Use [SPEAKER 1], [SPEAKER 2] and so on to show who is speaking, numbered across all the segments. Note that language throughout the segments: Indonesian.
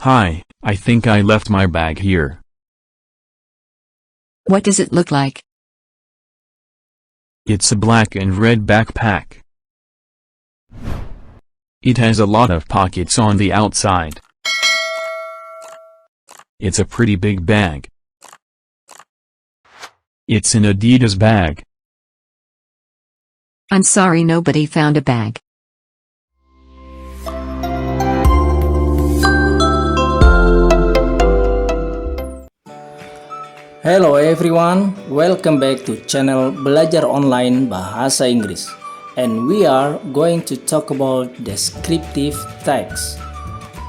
[SPEAKER 1] Hi, I think I left my bag here.
[SPEAKER 2] What does it look like?
[SPEAKER 1] It's a black and red backpack. It has a lot of pockets on the outside. It's a pretty big bag. It's an Adidas bag.
[SPEAKER 2] I'm sorry, nobody found a bag.
[SPEAKER 3] Hello everyone, welcome back to channel Belajar Online Bahasa Inggris. And we are going to talk about descriptive text.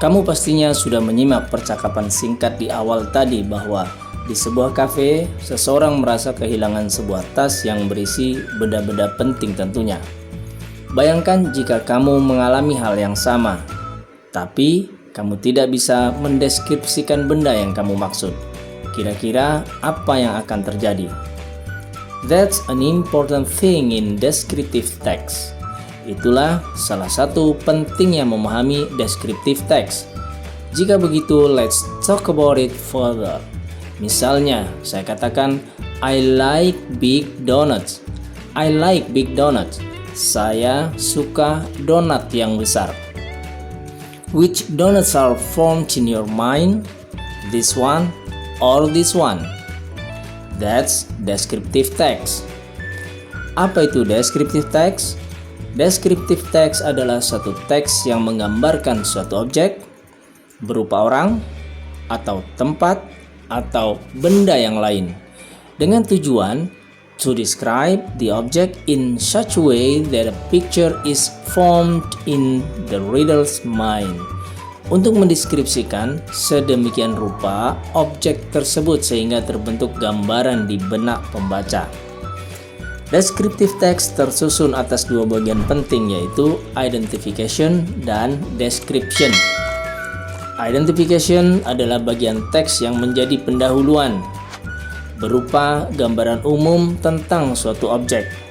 [SPEAKER 3] Kamu pastinya sudah menyimak percakapan singkat di awal tadi bahwa di sebuah kafe, seseorang merasa kehilangan sebuah tas yang berisi benda-benda penting tentunya. Bayangkan jika kamu mengalami hal yang sama, tapi kamu tidak bisa mendeskripsikan benda yang kamu maksud. Kira-kira apa yang akan terjadi? That's an important thing in descriptive text. Itulah salah satu pentingnya memahami descriptive text. Jika begitu, let's talk about it further. Misalnya, saya katakan, I like big donuts. I like big donuts. Saya suka donat yang besar. Which donuts are formed in your mind? This one or this one? That's descriptive text. Apa itu descriptive text? Descriptive text adalah suatu teks yang menggambarkan suatu objek berupa orang atau tempat atau benda yang lain dengan tujuan to describe the object in such a way that a picture is formed in the reader's mind. Untuk mendeskripsikan sedemikian rupa objek tersebut sehingga terbentuk gambaran di benak pembaca. Descriptive text tersusun atas dua bagian penting, yaitu identification dan description. Identification adalah bagian teks yang menjadi pendahuluan, berupa gambaran umum tentang suatu objek.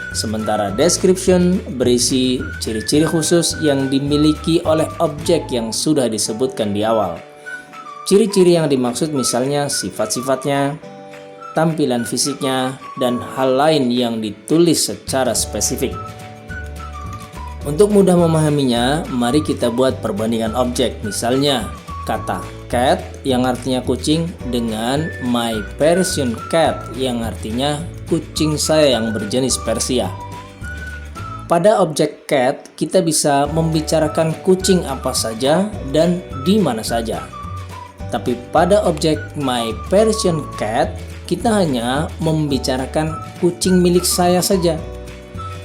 [SPEAKER 3] Sementara description berisi ciri-ciri khusus yang dimiliki oleh objek yang sudah disebutkan di awal. Ciri-ciri yang dimaksud misalnya sifat-sifatnya, tampilan fisiknya, dan hal lain yang ditulis secara spesifik. Untuk mudah memahaminya, mari kita buat perbandingan objek. Misalnya, kata cat yang artinya kucing dengan my Persian cat yang artinya kucing saya yang berjenis Persia. Pada objek cat, kita bisa membicarakan kucing apa saja dan di mana saja. Tapi pada objek my Persian cat, kita hanya membicarakan kucing milik saya saja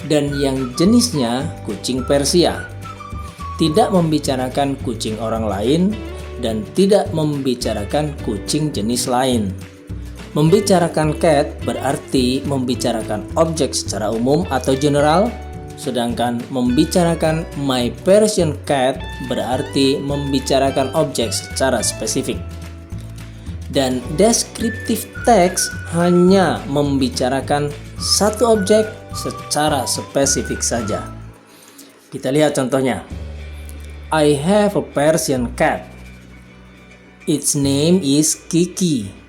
[SPEAKER 3] dan yang jenisnya kucing Persia. Tidak membicarakan kucing orang lain dan tidak membicarakan kucing jenis lain. Membicarakan cat berarti membicarakan objek secara umum atau general, sedangkan membicarakan my Persian cat berarti membicarakan objek secara spesifik. Dan descriptive text hanya membicarakan satu objek secara spesifik saja. Kita lihat contohnya. I have a Persian cat. Its name is Kiki.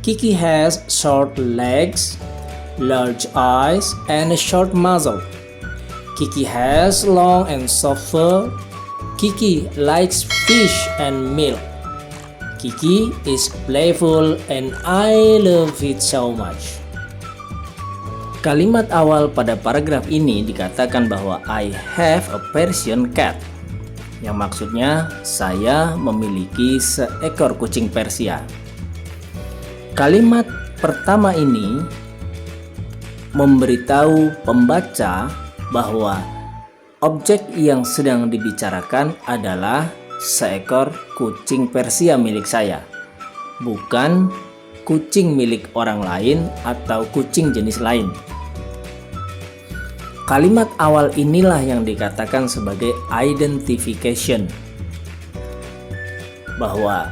[SPEAKER 3] Kiki has short legs, large eyes, and a short muzzle. Kiki has long and soft fur. Kiki likes fish and milk. Kiki is playful and I love it so much. Kalimat awal pada paragraf ini dikatakan bahwa I have a Persian cat, yang maksudnya saya memiliki seekor kucing Persia. Kalimat pertama ini memberitahu pembaca bahwa objek yang sedang dibicarakan adalah seekor kucing Persia milik saya, bukan kucing milik orang lain atau kucing jenis lain. Kalimat awal inilah yang dikatakan sebagai identification, bahwa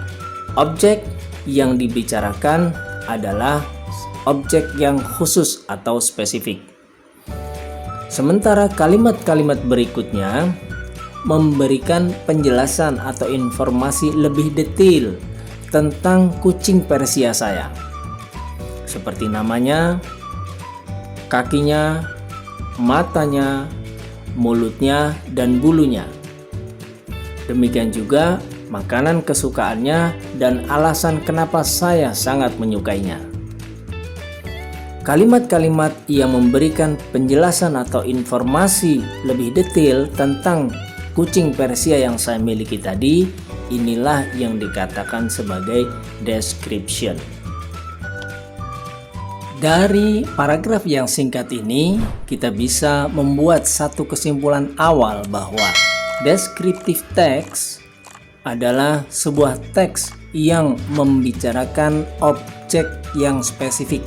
[SPEAKER 3] objek yang dibicarakan adalah objek yang khusus atau spesifik. Sementara kalimat-kalimat berikutnya memberikan penjelasan atau informasi lebih detail tentang kucing Persia saya. Seperti namanya, kakinya, matanya, mulutnya, dan bulunya. Demikian juga makanan kesukaannya dan alasan kenapa saya sangat menyukainya. Kalimat-kalimat yang memberikan penjelasan atau informasi lebih detail tentang kucing Persia yang saya miliki tadi, inilah yang dikatakan sebagai description. Dari paragraf yang singkat ini, kita bisa membuat satu kesimpulan awal bahwa descriptive text adalah sebuah teks yang membicarakan objek yang spesifik.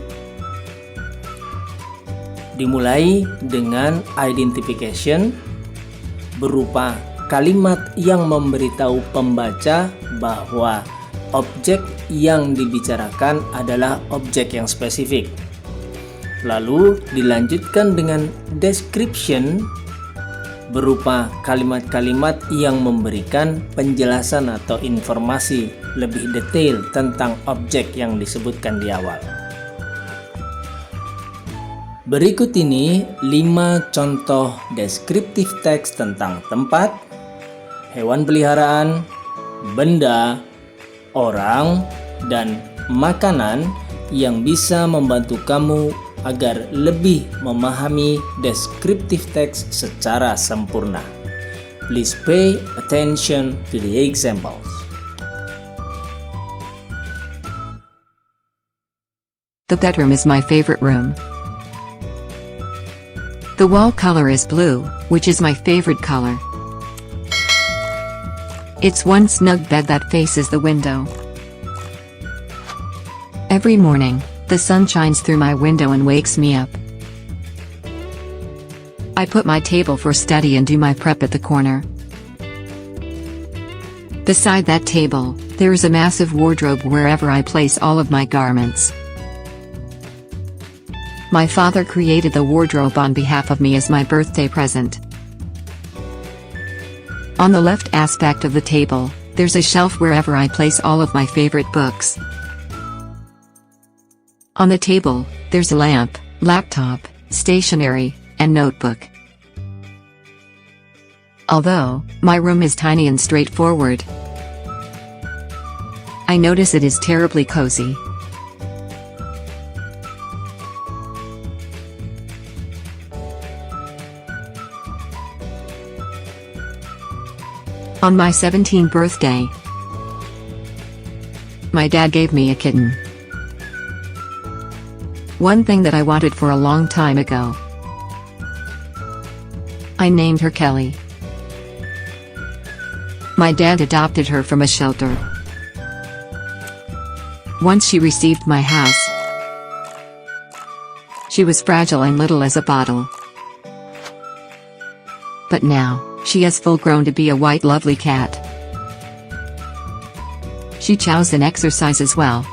[SPEAKER 3] Dimulai dengan identification berupa kalimat yang memberitahu pembaca bahwa objek yang dibicarakan adalah objek yang spesifik. Lalu dilanjutkan dengan description berupa kalimat-kalimat yang memberikan penjelasan atau informasi lebih detail tentang objek yang disebutkan di awal. Berikut ini 5 contoh deskriptif teks tentang tempat, hewan peliharaan, benda, orang, dan makanan yang bisa membantu kamu agar lebih memahami deskriptif teks secara sempurna. Please pay attention to the examples.
[SPEAKER 2] The bedroom is my favorite room. The wall color is blue, which is my favorite color. It's one snug bed that faces the window. Every morning, the sun shines through my window and wakes me up. I put my table for study and do my prep at the corner. Beside that table, there is a massive wardrobe wherever I place all of my garments. My father created the wardrobe on behalf of me as my birthday present. On the left aspect of the table, there's a shelf wherever I place all of my favorite books. On the table, there's a lamp, laptop, stationery, and notebook. Although my room is tiny and straightforward, I notice it is terribly cozy. On my 17th birthday, my dad gave me a kitten. One thing that I wanted for a long time ago. I named her Kelly. My dad adopted her from a shelter. Once she received my house, she was fragile and little as a bottle. But now, she has full grown to be a white lovely cat. She chows and exercises well.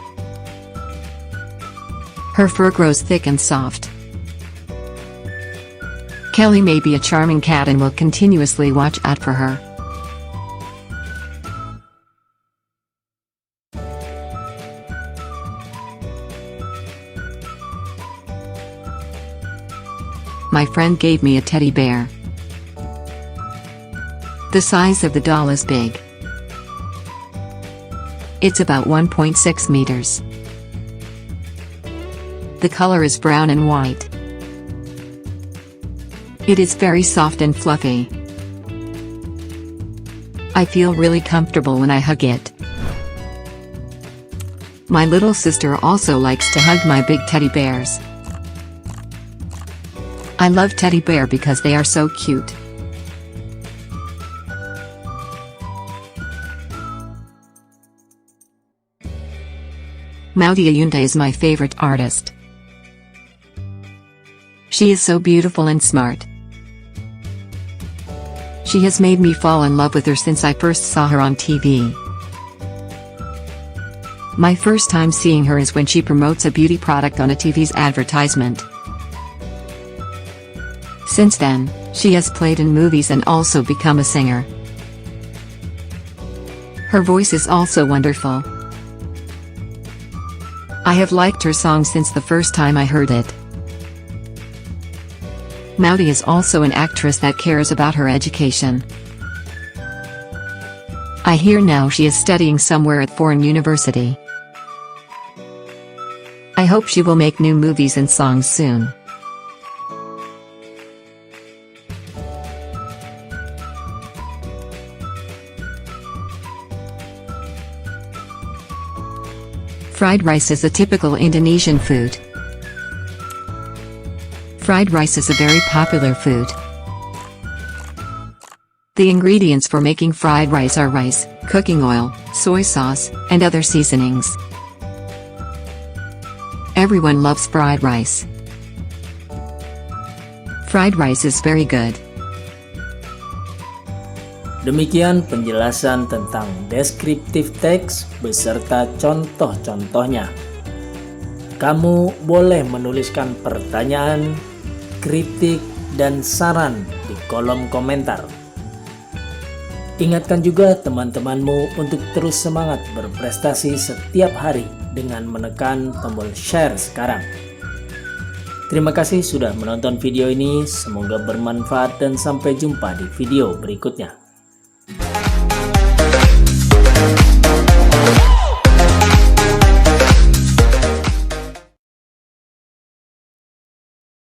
[SPEAKER 2] Her fur grows thick and soft. Kelly may be a charming cat and will continuously watch out for her. My friend gave me a teddy bear. The size of the doll is big. It's about 1.6 meters. The color is brown and white. It is very soft and fluffy. I feel really comfortable when I hug it. My little sister also likes to hug my big teddy bears. I love teddy bear because they are so cute. Maudy Ayunda is my favorite artist. She is so beautiful and smart. She has made me fall in love with her since I first saw her on TV. My first time seeing her is when she promotes a beauty product on a TV's advertisement. Since then, she has played in movies and also become a singer. Her voice is also wonderful. I have liked her song since the first time I heard it. Maudie is also an actress that cares about her education. I hear now she is studying somewhere at foreign university. I hope she will make new movies and songs soon. Fried rice is a typical Indonesian food. Fried rice is a very popular food. The ingredients for making fried rice are rice, cooking oil, soy sauce, and other seasonings. Everyone loves fried rice. Fried rice is very good.
[SPEAKER 3] Demikian penjelasan tentang descriptive text beserta contoh-contohnya. Kamu boleh menuliskan pertanyaan, kritik, dan saran di kolom komentar. Ingatkan juga teman-temanmu untuk terus semangat berprestasi setiap hari dengan menekan tombol share sekarang. Terima kasih sudah menonton video ini, semoga bermanfaat dan sampai jumpa di video berikutnya.